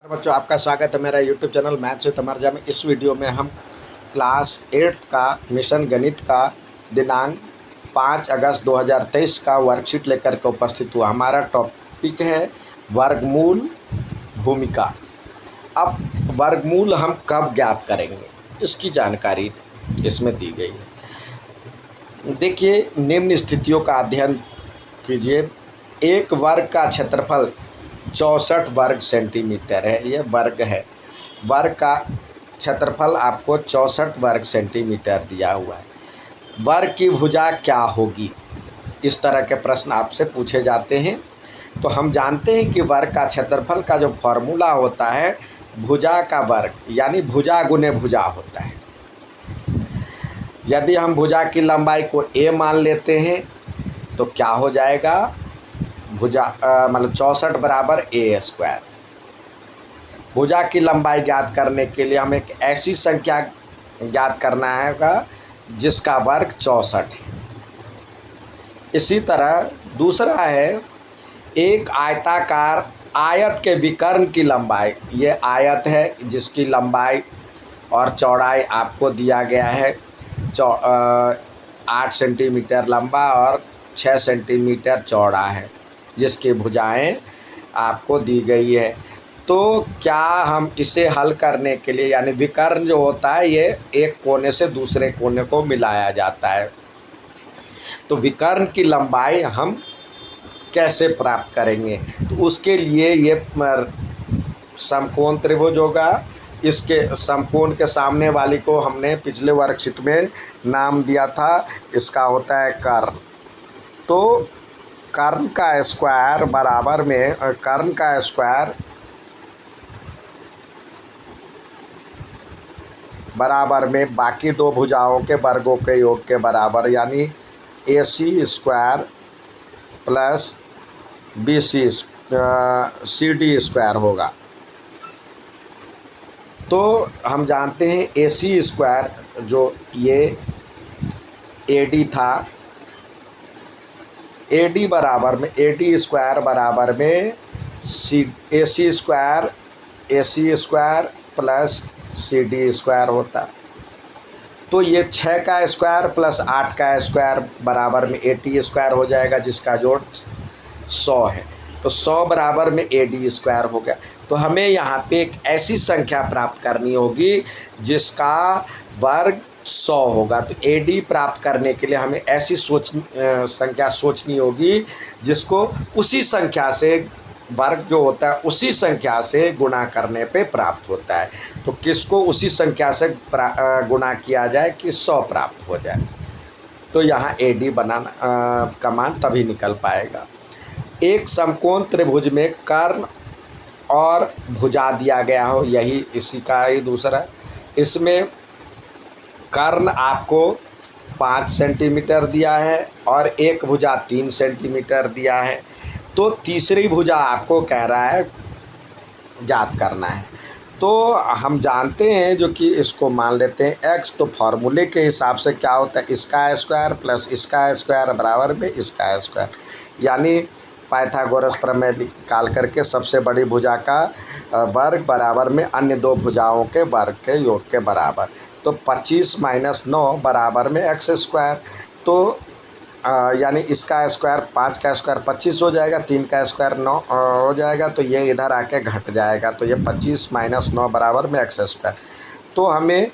बच्चों, आपका स्वागत है मेरा YouTube channel maths with Amarja में। इस वीडियो में हम क्लास 8th का मिशन गणित का दिनांक 5 अगस्त 2023 का वर्कशीट लेकर के उपस्थित हुआ। हमारा टॉपिक है वर्गमूल भूमिका। अब वर्गमूल हम कब ज्ञात करेंगे, इसकी जानकारी इसमें दी गई है। देखिए, निम्न स्थितियों का अध्ययन कीजिए। एक वर्ग का क्षेत्रफल 64 वर्ग सेंटीमीटर है। यह वर्ग है। वर्ग का क्षेत्रफल आपको 64 वर्ग सेंटीमीटर दिया हुआ है। वर्ग की भुजा क्या होगी, इस तरह के प्रश्न आपसे पूछे जाते हैं। तो हम जानते हैं कि वर्ग का क्षेत्रफल का जो फॉर्मूला होता है, भुजा का वर्ग यानी भुजा गुने भुजा होता है। यदि हम भुजा की लंबाई को a मान लेते हैं तो क्या हो जाएगा, भुजा मतलब 64 बराबर a²। भुजा की लंबाई ज्ञात करने के लिए हमें एक ऐसी संख्या ज्ञात करना है जिसका वर्ग 64 है। इसी तरह दूसरा है, एक आयताकार आयत के विकर्ण की लंबाई। ये आयत है जिसकी लंबाई और चौड़ाई आपको दिया गया है। 8 सेंटीमीटर लंबा और 6 सेंटीमीटर चौड़ा है, जिसकी भुजाएं आपको दी गई है। तो क्या हम इसे हल करने के लिए, यानी विकर्ण जो होता है ये एक कोने से दूसरे कोने को मिलाया जाता है, तो विकर्ण की लंबाई हम कैसे प्राप्त करेंगे? तो उसके लिए ये समकोण त्रिभुज होगा। इसके समकोण के सामने वाली को हमने पिछले वर्कशीट में नाम दिया था, इसका होता है कर्ण। तो कर्ण का स्क्वायर बराबर में कर्ण का स्क्वायर बराबर में बाकी दो भुजाओं के वर्गों के योग के बराबर, यानी AC² प्लस CD² होगा। तो हम जानते हैं AC² जो ये AD था, AD बराबर में AD² बराबर में AC² प्लस CD² होता। तो ये 6 का स्क्वायर प्लस 8 का स्क्वायर बराबर में AT² हो जाएगा, जिसका जोड़ 100 है। तो 100 बराबर में AD² हो गया। तो हमें यहाँ पे एक ऐसी संख्या प्राप्त करनी होगी जिसका वर्ग 100 होगा। तो AD प्राप्त करने के लिए हमें ऐसी संख्या सोचनी होगी जिसको उसी संख्या से, वर्ग जो होता है उसी संख्या से गुणा करने पे प्राप्त होता है। तो किसको उसी संख्या से गुणा किया जाए कि 100 प्राप्त हो जाए। तो यहाँ AD बनाना का मान तभी निकल पाएगा। एक समकोण त्रिभुज में कर्ण और भुजा दिया गया हो, यही इसी का ही दूसरा। इसमें कर्ण आपको 5 सेंटीमीटर दिया है और एक भुजा 3 सेंटीमीटर दिया है। तो तीसरी भुजा आपको कह रहा है ज्ञात करना है। तो हम जानते हैं जो कि इसको मान लेते हैं x। तो फॉर्मूले के हिसाब से क्या होता है, इसका स्क्वायर प्लस इसका स्क्वायर बराबर में इसका स्क्वायर, यानी पाइथागोरस प्रमेय निकाल करके सबसे बड़ी भुजा का वर्ग बराबर में अन्य दो भुजाओं के वर्ग के योग के बराबर। तो 25 माइनस 9 बराबर में x²। तो यानी इसका स्क्वायर 5 का स्क्वायर 25 हो जाएगा, 3 का स्क्वायर 9 हो जाएगा। तो ये इधर आके घट जाएगा। तो ये 25 माइनस 9 बराबर में x²। तो हमें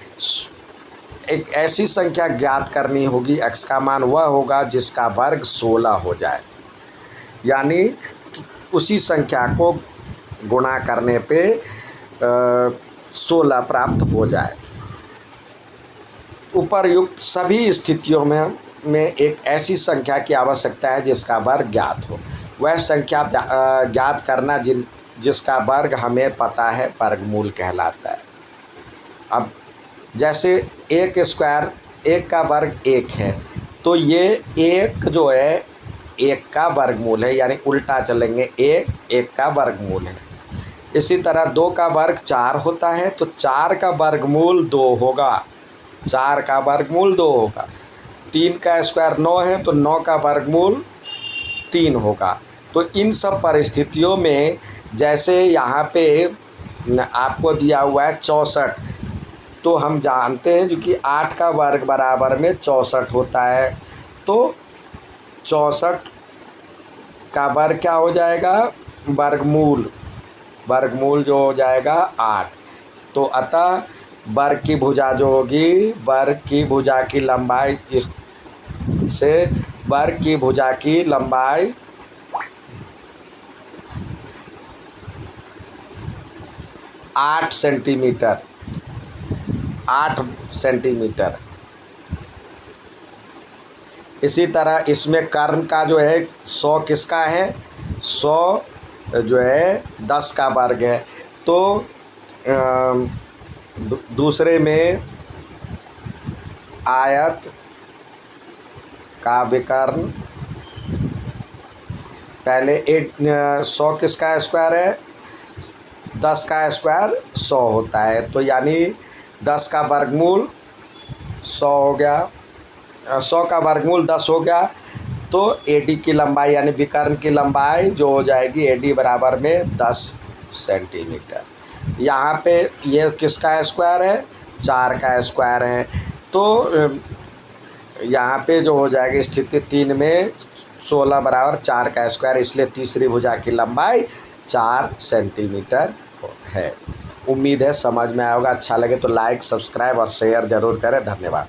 एक ऐसी संख्या ज्ञात करनी होगी, x का मान वह होगा जिसका वर्ग 16 हो जाए, यानी उसी संख्या को गुणा करने पे 16 प्राप्त हो जाए। उपर्युक्त सभी स्थितियों में एक ऐसी संख्या की आवश्यकता है जिसका वर्ग ज्ञात हो। वह संख्या ज्ञात करना जिसका वर्ग हमें पता है वर्गमूल कहलाता है। अब जैसे एक स्क्वायर, एक का वर्ग 1 है, तो ये 1 जो है 1 का वर्गमूल है, यानी उल्टा चलेंगे, 1 का वर्गमूल है। इसी तरह 2 का वर्ग 4 होता है, तो 4 का वर्गमूल 2 होगा, 4 का वर्गमूल 2 होगा। 3 का स्क्वायर 9 है, तो 9 का वर्गमूल 3 होगा। तो इन सब परिस्थितियों में जैसे यहाँ पे आपको दिया हुआ है 64, तो हम जानते हैं जो कि 8 का वर्ग बराबर में 64 होता है। तो 64 का वर्ग क्या हो जाएगा, वर्गमूल, वर्गमूल जो हो जाएगा 8। तो अतः वर्ग की भुजा जो होगी, वर्ग की भुजा की लंबाई, इस से वर्ग की भुजा की लंबाई 8 सेंटीमीटर, 8 सेंटीमीटर। इसी तरह इसमें कर्ण का जो है 100 किसका है, 100 जो है 10 का वर्ग है। तो दूसरे में आयत का विकर्ण, पहले 100 किसका स्क्वायर है, 10 का स्क्वायर 100 होता है। तो यानी 10 का वर्गमूल 100 हो गया, 100 का वर्गमूल 10 हो गया। तो एडी की लंबाई यानी विकर्ण की लंबाई जो हो जाएगी एडी बराबर में 10 सेंटीमीटर। यहाँ पे ये किसका स्क्वायर है, 4 का स्क्वायर है। तो यहाँ पे जो हो जाएगी स्थिति 3 में 16 बराबर 4 का स्क्वायर, इसलिए तीसरी भुजा की लंबाई 4 सेंटीमीटर है। उम्मीद है समझ में आएगा। अच्छा लगे तो लाइक, सब्सक्राइब और शेयर ज़रूर करें। धन्यवाद।